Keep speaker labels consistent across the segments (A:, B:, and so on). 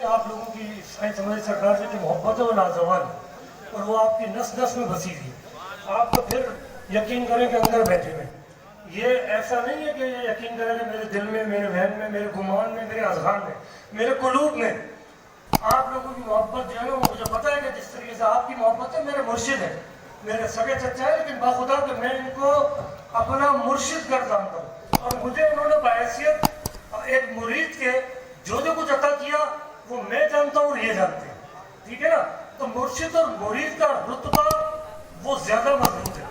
A: कि आप लोगों की साईं समाज सरकार से जो मोहब्बत है वो लाजवाब है और वो आपकी नस नस में बसी हुई है। आप तो फिर यकीन करें कि अंदर बैठे हुए, ये ऐसा नहीं है कि ये यकीन करें कि मेरे दिल में, मेरे वहन में, मेरे गुमान में, मेरे अजहान में, मेरे कुलूब में आप लोगों की मोहब्बत जो है ना, मुझे पता है कि जिस तरीके से आपकी मोहब्बत है, मेरे मुर्शिद है, मेरे सगे चचा है, लेकिन बाखुदा कि मैं इनको अपना मुर्शिद कर जानता हूँ और मुझे उन्होंने बहैसियत एक मुरीद के जो कुछ अता किया वो मैं जानता हूँ और ये जानते हैं, ठीक है ना। तो मुर्शिद और मुरीद का रुतबा वो ज्यादा मजबूत है,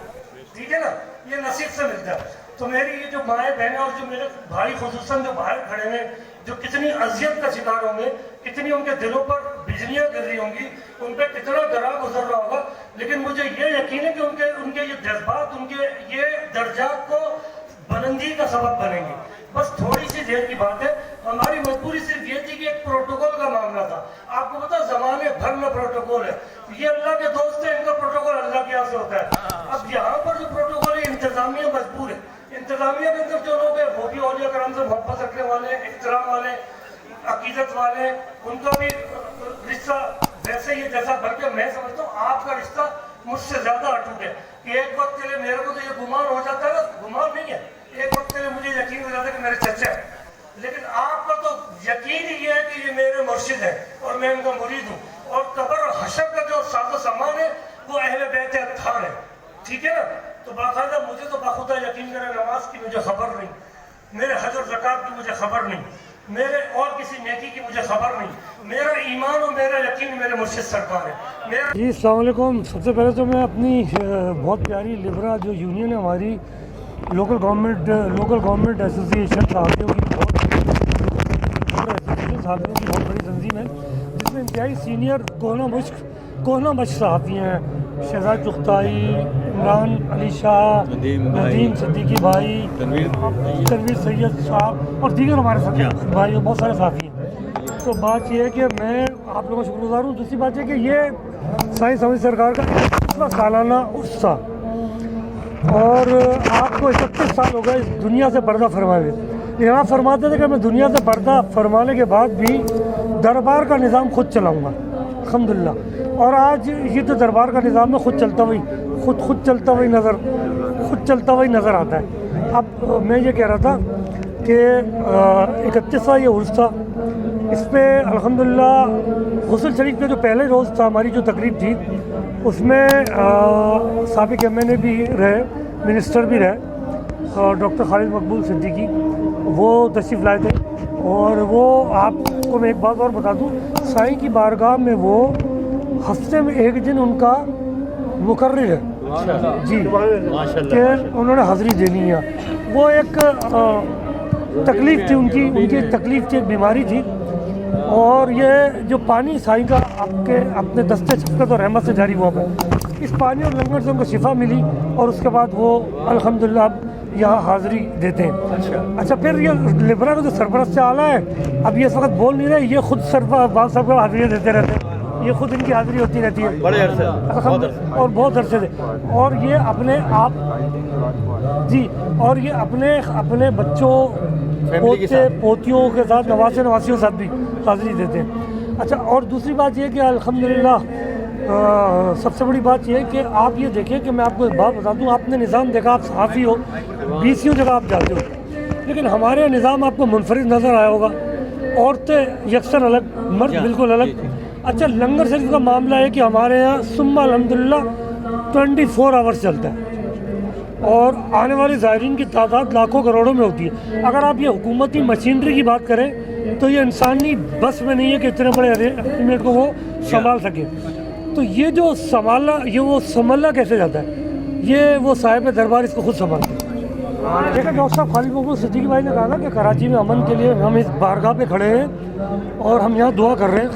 A: ठीक है ना, ये नसीब से मिलता है। तो मेरी ये जो माएँ बहनें और जो मेरे भाई खुसूसन जो बाहर खड़े हैं, जो कितनी अजियत का शिकार होंगे, कितनी उनके दिलों पर बिजलियां गिर रही होंगी, उन पर कितना दरा गुजर रहा होगा, लेकिन मुझे ये यकीन है कि उनके ये जज्बात, उनके ये दर्जात को बुलंदी का सबब बनेंगे। बस थोड़ी सी देर की बात है, हमारी मजबूरी सिर्फ ये थी कि एक प्रोटोकॉल का मामला था। आपको पता जमाने भर में प्रोटोकॉल है, ये अल्लाह के दोस्त है, इनका प्रोटोकॉल अल्लाह के यहाँ से होता है। अब यहाँ पर जो प्रोटोकॉल है, इंतजामिया मजबूर है, इंतजामिया के अंदर जो लोग हैं वो भी औलिया करम से मोहब्बत रखने वाले, एहतराम वाले, अकीदत वाले, उनका भी रिश्ता वैसे ही जैसा, बल्कि मैं समझता हूँ आपका रिश्ता मुझसे ज्यादा अटूट है कि एक वक्त के लिए मेरे को तो ये गुमान हो जाता है ना, गुमान नहीं है, एक वक्त के लिए मुझे यकीन हो जाता है कि मेरे चचा है, लेकिन आपका तो यकीन ही है कि ये मेरे मुर्शिद है और मैं उनका मुरीद हूँ। और कब्र और हशर का जो साजो सामान है वो अहले बैत अत्हार है, ठीक है ना। तो बाकायदा मुझे तो बाखुदा यकीन करें, नमाज की मुझे खबर नहीं, मेरे हज और ज़कात की मुझे खबर नहीं, मेरे और किसी नेकी की मुझे खबर नहीं, मेरा ईमान और मेरा यकीन मेरे मुर्शिद सरकार है। मेरा जी अस्सलाम वालेकुम। सबसे पहले तो मैं अपनी बहुत प्यारी लिबरा जो यूनियन है हमारी, लोकल गवर्नमेंट एसोसिएशन साथियों की बहुत बड़ी तंजीम है, जिसमें इंतहाई सीनियर कोहना मश्क सहाफ़ी हैं, शहजाद चुगताई, इमरान अली शाह, नदीम सिद्दीकी भाई, तनवीर सैयद साहब और दीगर हमारे साथ भाई बहुत सारे साथी हैं। तो बात यह है कि मैं आप लोगों का शुक्रगुजार हूँ। दूसरी बात है कि ये साईं समाज सरकार का 31वां सालाना उर्स था और आपको 31 साल हो गए इस दुनिया से पर्दा फरमाए। यहाँ फरमाते थे कि मैं दुनिया से पर्दा फरमाने के बाद भी दरबार का निज़ाम खुद चलाऊँगा, अल्हम्दुलिल्लाह। और आज ये तो दरबार का निज़ाम में खुद चलता हुई नज़र आता है। अब मैं ये कह रहा था कि 31वां ये उर्स था, इस पर अल्हम्दुलिल्लाह गुस्ल शरीफ के जो पहले रोज़ था, हमारी जो तकरीब थी उसमें साबिक़ MNA भी रहे, मिनिस्टर भी रहे, डॉक्टर खालिद मकबूल सिद्दीकी वो तशरीफ़ लाए थे। और वो आपको मैं एक बात और बता दूँ, साईं की बारगाह में वो हफ्ते में एक दिन उनका मुकर्रिर है जी, कि उन्होंने हाज़िरी देनी है। वो एक तकलीफ़ थी उनकी तकलीफ़ थी, एक बीमारी थी। और ये जो पानी साईं का आपके अपने दस्ते शफ़क़त और रहमत से जारी हुआ है, इस पानी और लंगर से उनको शिफा मिली और उसके बाद वो अल्हम्दुलिल्लाह अब यहाँ हाज़िरी देते हैं। अच्छा, फिर ये लिबरा का जो सरपरस्त आला है, अब ये इस वक्त बोल नहीं रहे, ये खुद बाल साहब का हाज़िरी देते रहते हैं, ये खुद इनकी हाज़िरी होती रहती है
B: बड़े अरसे
A: और बहुत अरसे से। और ये अपने आप जी, और ये अपने बच्चों, पोते पोतियों के साथ, नवासियों के साथ भी हाज़िरी देते हैं। अच्छा, और दूसरी बात ये कि अल्हम्दुलिल्लाह सबसे बड़ी बात यह है कि आप ये देखें कि मैं आपको एक बात बता दूँ, आपने निज़ाम देखा, आप सहाफ़ी हो, 20 जगह आप जाते हो, लेकिन हमारे निज़ाम आपको मुनफरिद नज़र आया होगा, औरतें यकसर अलग, मर्द बिल्कुल अलग। अच्छा, लंगर शरीफ का मामला है कि हमारे यहाँ सुम्मा अल्हम्दुलिल्लाह 24 आवर्स चलता है और आने वाले ज़ायरीन की तादाद लाखों करोड़ों में होती है। अगर आप ये हुकूमती मशीनरी की बात करें तो ये इंसानी बस में नहीं है कि इतने बड़े अरेंजमेंट को वो संभाल सके। तो ये जो संभालना कैसे जाता है, ये वो साहिब दरबार इसको खुद संभालते हैं। देखा डॉक्टर साहब खालिद मकबूल सिद्दीकी भाई ने कहा ना कि कराची में अमन के लिए हम इस बारगाह पे खड़े हैं और हम यहाँ दुआ कर रहे हैं।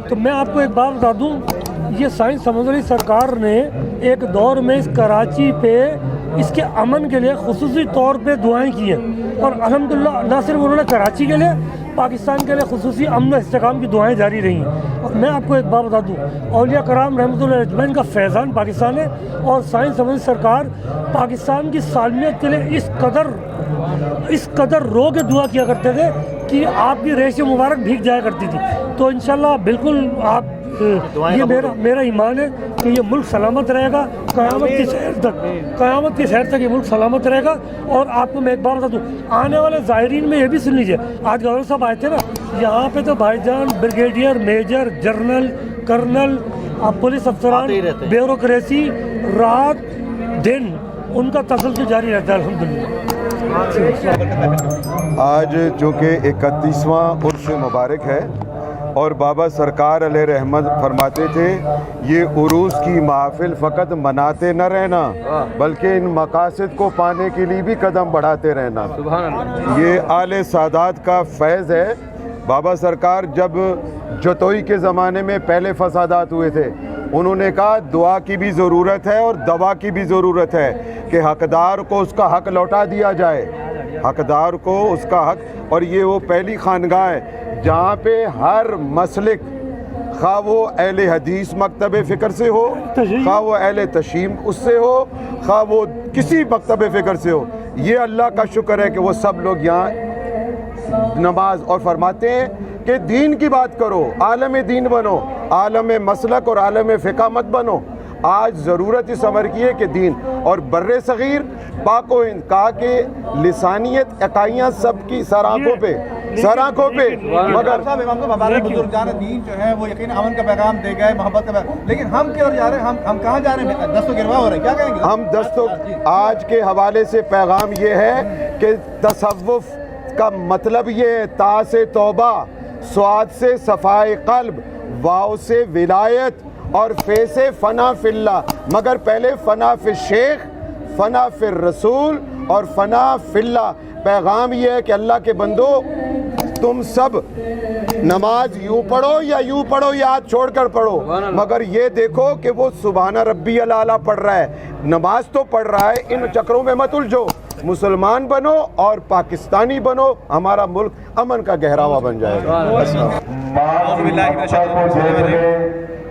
A: तो मैं आपको एक बात बता दूँ, ये साईं समाज सरकार ने एक दौर में इस कराची पे इसके अमन के लिए खुसूसी तौर पे दुआएं की हैं और अल्हम्दुलिल्लाह ना सिर्फ उन्होंने कराची के लिए, पाकिस्तान के लिए खुसूसी अमन व इस्तेकाम की दुआएं जारी रही हैं। और मैं आपको एक बात बता दूँ, औलिया कराम रहमतुल्लाह अजमैन का फैज़ान पाकिस्तान है और साईं समाज सरकार पाकिस्तान की सालमियत के लिए इस कदर रो के दुआ किया करते थे کہ آپ کی ریش مبارک بھیگ جایا کرتی تھی. تو انشاءاللہ بالکل آپ یہ میرا ایمان ہے کہ یہ ملک سلامت رہے گا قیامت کی سیر تک یہ ملک سلامت رہے گا. اور آپ کو میں ایک بار بتا دوں, آنے والے زائرین میں یہ بھی سن لیجیے, آج گورنر صاحب آئے تھے نا یہاں پہ, تو بھائی جان brigadier, major, general, colonel, police افسران, بیوروکریسی رات دن ان کا تسلسل جاری رہتا ہے الحمدللہ.
B: آج چونکہ 31واں عرس مبارک ہے اور بابا سرکار علیہ رحمت فرماتے تھے یہ عروس کی محافل فقط مناتے نہ رہنا بلکہ ان مقاصد کو پانے کے لیے بھی قدم بڑھاتے رہنا. یہ آل سادات کا فیض ہے. بابا سرکار جب جتوئی کے زمانے میں پہلے فسادات ہوئے تھے, انہوں نے کہا دعا کی بھی ضرورت ہے اور دوا کی بھی ضرورت ہے کہ حقدار کو اس کا حق لوٹا دیا جائے, حقدار کو اس کا حق. اور یہ وہ پہلی خانگاہ ہے جہاں پہ ہر مسلک, خواہ وہ اہل حدیث مکتب فکر سے ہو, خواہ وہ اہل تشیع اس سے ہو, خواہ وہ کسی مکتب فکر سے ہو, یہ اللہ کا شکر ہے کہ وہ سب لوگ یہاں نماز. اور فرماتے ہیں کہ دین کی بات کرو, عالم دین بنو, عالم مسلک اور عالم فقہ مت بنو. آج ضرورت اس امر کی ہے کہ دین اور بر صغیر پاک و ہند, کہا کہ لسانیت اکائیاں سب کی سر آنکھوں پہ مگر
C: امام صاحب ہمارے بزرگان دین جو ہے وہ یقین امن کا پیغام دے گئے, محبت کا پیغام, لیکن ہم کیا جا رہے ہیں, ہم کہاں جا رہے ہیں, دست و گروا ہو رہے ہیں, کیا کہیں گے
B: ہم دست و آج کے حوالے سے پیغام یہ ہے کہ تصوف کا مطلب یہ ہے تا سے توبہ, سواد سے صفائے قلب, واو سے ولایت اور فے سے فنا فی اللہ. مگر پہلے فنا فی الشیخ, فنا فی الرسول اور فنا فی اللہ. پیغام یہ ہے کہ اللہ کے بندو تم سب نماز یوں پڑھو یا یوں پڑھو یا ہاتھ چھوڑ کر پڑھو, مگر یہ دیکھو کہ وہ سبحان ربی الاعلیٰ پڑھ رہا ہے, نماز تو پڑھ رہا ہے. ان چکروں میں مت الجھو, مسلمان بنو اور پاکستانی بنو, ہمارا ملک امن کا گہراوا بن جائے گا.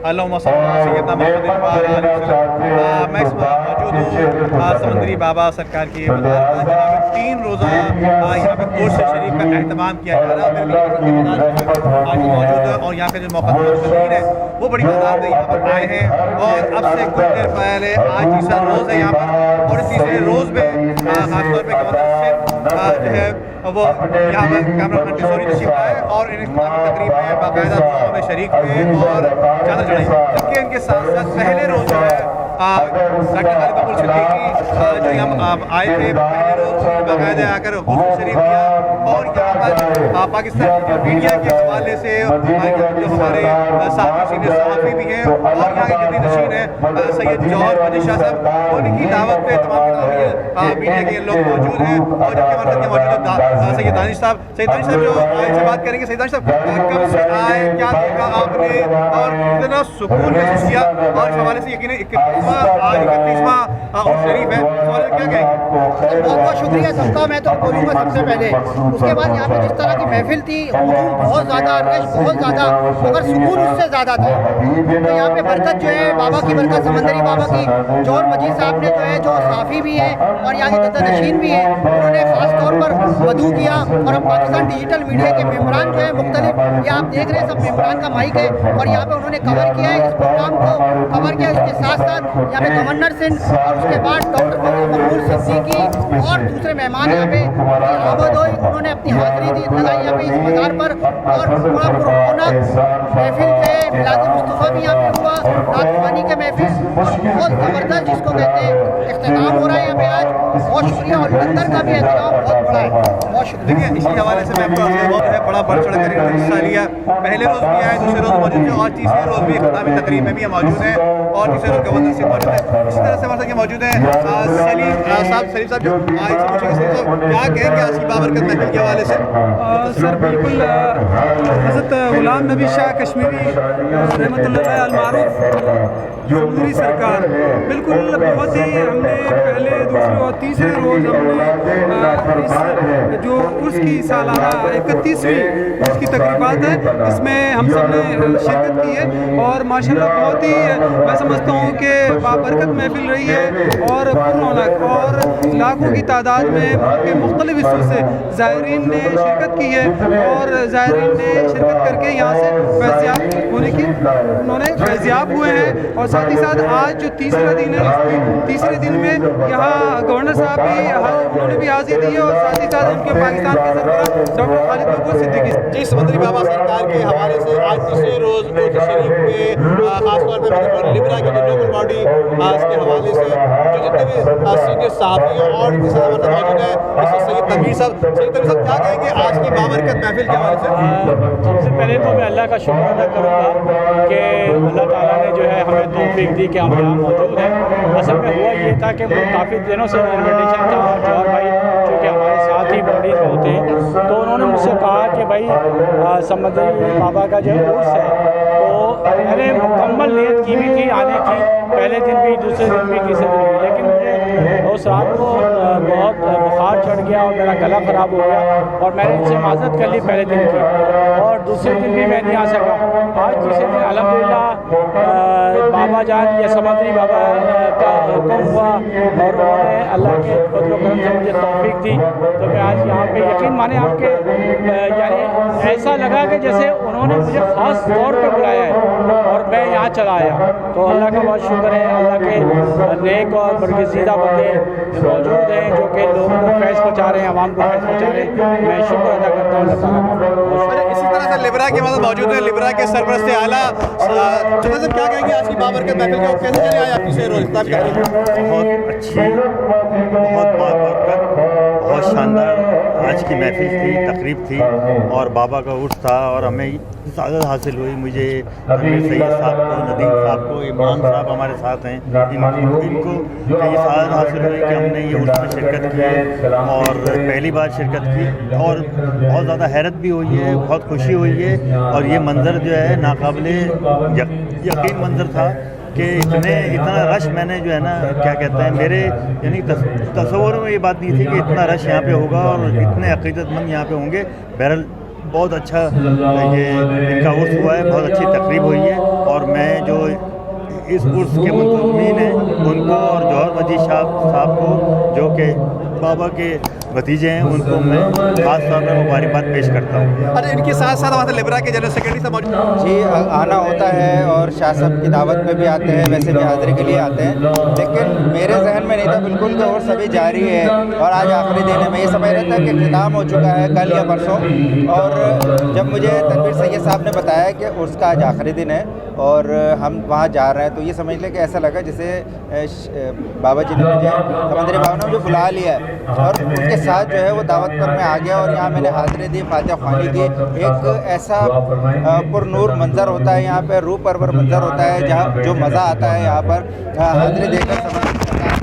C: اللہم صلی اللہ سیدنا محمد وعلی آلہ وسلم. میں اس وقت موجود ہوں سمندری بابا سرکار کی مزار پر, جہاں پہ 3 روزہ یہاں پہ عرس شریف کا اہتمام کیا جا رہا ہے. آج موجود ہے اور یہاں پہ جو موقع ہے وہ بڑی تعداد میں یہاں پر آئے ہیں. اور اب سے کچھ دیر پہلے آج تیسرا روز ہے یہاں پر, اور اس تیسرے روز میں خاص طور پہ جو ہے وہ یہاں پر کیمرہ مین ٹیسوری تشریف لائے اور ان اختتامی تقریب میں باقاعدہ دعاؤں میں شریک ہوئے اور چادر چڑھائی. جبکہ ان کے ساتھ ساتھ پہلے روز جو ہے ڈاکٹر خالد ابو صدیقی جو یہاں آئے تھے, پہلے روز باقاعدہ آ کر غسل شریف لیا. اور یہاں پر پاکستان میڈیا کے حوالے سے جو ہمارے صحافی سینئر صحافی بھی ہیں اور یہاں کے جدید نشین ہیں سید جوہر مجید شاہ صاحب, ان کی دعوت پہ تمام میڈیا کے لوگ موجود ہیں. اور جبکہ ہمارے ساتھ موجود ہے سید دانش صاحب. سید دانش صاحب جو آئے سے بات کریں گے. سید دانش صاحب کب سے آئے, کیا دیکھا آپ نے اور کتنا سکون محسوس کیا, اور اس حوالے سے یقیناً 31واں عرس شریف ہے, اس حوالے سے کیا کہیں گے؟
D: بہت بہت شکریہ سب کا. میں تو بولوں گا سب سے پہلے, اس کے بعد یہاں پہ جس طرح کی محفل تھی, ہجوم بہت زیادہ, رش بہت زیادہ, مگر سکون اس سے زیادہ تھا. تو یہاں پہ برکت جو ہے بابا کی برکت, سمندری بابا کی. جوہر مجید صاحب نے جو ہے جو صحافی بھی ہیں اور یہاں کے جدہ نشین بھی ہیں, انہوں نے خاص طور پر مدعو کیا. اور ہم پاکستان ڈیجیٹل میڈیا کے ممبران جو ہیں مختلف, یہ آپ دیکھ رہے ہیں سب ممبران کا مائک ہے, اور یہاں پہ انہوں نے کور کیا ہے اس پروگرام کو, کور کیا. اس کے ساتھ ساتھ یہاں پہ گورنر سندھ اور اس کے بعد ڈاکٹر مقبول صدیقی اور دوسرے مہمان یہاں پہ آباد ہوئے, انہوں نے اپنی حاضری دی لگائی یہاں پہ اس مزار پر. اور بڑا پررونق محفل ہے, میلاد مصطفیٰ بھی یہاں پہ ہوا, رات خوانی کے محفل بہت زبردست جس کو کہتے ہیں اختتام ہو رہا ہے یہاں پہ آج. بہت شکریہ. اور لنگر کا بھی اہتمام بہت بڑا ہے, بہت شکریہ.
C: دیکھیے اسی حوالے سے میں آپ کو جو ہے بڑا بڑھ چڑھ کر حصہ لیا. پہلے روز بھی آئے, دوسرے روز موجود تھے, اور تیسرے روز بھی اختتامی تقریب میں بھی موجود ہیں, اور تیسرے روز گورنر سے موجود ہیں. اسی طرح سے ہمارے ساتھ موجود ہیں سلیم صاحب جو آئے سے پوچھیں گے سلیم صاحب کیا کہیں گے آج کی بابرکت محفل کے حوالے سے؟
E: سر بالکل حضرت غلام نبی شاہ کشمیری رحمۃ اللہ المعروف سمندری سرکار, بالکل بہت ہی ہم نے پہلے دوسرے اور تیسرے तीसरे रोज़ हमने इस जो उर्स की सालाना 31वीं उर्स की तकरीबात है, इसमें हम सब ने शिरकत की है और माशाल्लाह बहुत ही मैं समझता हूँ कि बाबरकत महफिल रही है और पुररौनक और लाखों की तादाद में मुल्क के मुख्तलिफ हिस्सों से ज़ायरीन ने शिरकत की है और ज़ायरीन ने शिरकत करके यहाँ से फैज़याब होने की उन्होंने फैज़याब हुए हैं। और साथ ही साथ आज जो तीसरा दिन है, इस तीसरे दिन में यहाँ गवर्नर साहब भी उन्होंने भी हाज़िरी दी है और साथ ही साथ उनके पाकिस्तान के सरबराह डॉक्टर खालिद महमूद सिद्दीकी
C: जी, समंदरी बाबा सरकार के हवाले से आज तीसरे रोज़ उर्स शरीफ में खासतौर पर लिब्रा की जो लोकल बॉडी इसके हवाले से जो जितने भी सीनियर सहाफ़ी और इनके साथ हमारे साथ मौजूद है मिस्टर सैयद तनवीर साहब क्या कहेंगे आज की बाबरकत महफिल के हवाले से?
F: सबसे पहले तो मैं अल्लाह का शुक्र अदा करूँगा कि अल्लाह ताला ने जो है हमें तौफीक दी कि हम यहाँ मौजूद हैं। असल में हुआ ये था कि मुझे काफ़ी दिनों से इन्विटेशन था, जौहर भाई जो कि हमारे साथ ही बॉडीज में होते हैं, तो उन्होंने मुझसे कहा कि भाई समंदरी बाबा का जो उर्स है, तो मैंने मुकम्मल नियत की भी थी आने की, पहले दिन भी, दूसरे दिन भी, तीसरे दिन भी, लेकिन मुझे उस रात को बहुत बुखार चढ़ गया और मेरा गला ख़राब हो गया और मैंने इनसे माज़रत कर ली पहले दिन की और दूसरे दिन भी मैं नहीं आ सका। आज तीसरे दिन अल्हम्दुलिल्लाह बाबा जान या समंदरी बाबा का हुक्म हुआ और उन्होंने अल्लाह के फज़ल करम से मुझे तौफीक दी, तो मैं आज यहाँ पे यकीन माने आपके यानी ऐसा लगा कि जैसे उन्होंने मुझे ख़ास तौर पे बुलाया है और मैं यहाँ चला आया। तो अल्लाह का बहुत शुक्र है, अल्लाह के नेक और बरगज़ीदा बंदे मौजूद हैं जो कि लोगों को फैज़ पहुँचा रहे हैं, आवाम को फैज़ पहुँचा रहे हैं। मैं शुक्र अदा करता हूँ अल्लाह ताला का।
C: इसी तरह से लिब्रा के मदद मौजूद है, लिब्रा के सरपरस्त आला साहब क्या कहेंगे आज की बाबरकत महफिल के कैसे चले आए आप तीसरे रोज़?
G: बहुत अच्छी, बहुत बाबरकत, बहुत शानदार आज की महफिल थी, तकरीब थी और बाबा का उर्स था और हमें सादत हासिल हुई। मुझे तनवीर सैयद साहब को, नदीम साहब को, इमरान साहब हमारे साथ हैं, इनको ये सादत हासिल हुई कि हमने ये उर्स में शिरकत की है और पहली बार शिरकत की और बहुत ज़्यादा हैरत भी हुई है, बहुत खुशी हुई है और ये मंज़र जो है नाकाबिले यकीन मंज़र था कि इतना रश मैंने जो है ना क्या कहते हैं मेरे यानी तस्वुर में ये बात नहीं थी कि इतना रश यहाँ पे होगा और इतने अक़ीदतमंद यहाँ पे होंगे। बहरहाल बहुत अच्छा ये इनका उर्स हुआ है, बहुत अच्छी तकरीब हुई है और मैं जो इस उर्स के मुंतज़मीन हैं उनको और जौहर मजीद साहब को जो कि बाबा के भतीजे हैं उनको मैं ख़ास तौर पर मुबारकबाद पेश करता हूँ।
C: अरे इनके साथ साथ हमारे लिब्रा के जनरल सेक्रेटरी साहब मौजूद
D: जी आना होता है और शाह साहब की दावत पे भी आते हैं, वैसे भी हाज़िरी के लिए आते हैं, लेकिन मेरे जहन में नहीं था बिल्कुल कि उर्स अभी जारी है और आज आखिरी दिन है। मैं ये समझ रहा था कि इख्तिताम हो चुका है कल या परसों और जब मुझे तनवीर सैयद साहब ने बताया कि उर्स का आज आखिरी दिन है और हम वहाँ जा रहे हैं तो ये समझ लें कि ऐसा लगा जैसे बाबा जी ने मुझे समंदरी बाबा ने मुझे बुला लिया और उनके साथ जो है वो दावत पर मैं आ गया और यहाँ मैंने हाज़िरी दी, फातिहा ख़्वानी की। एक ऐसा पुरनूर मंज़र होता है यहाँ पे, रूह परवर मंज़र होता है जहाँ जो मज़ा आता है यहाँ पर हाज़िरी देकर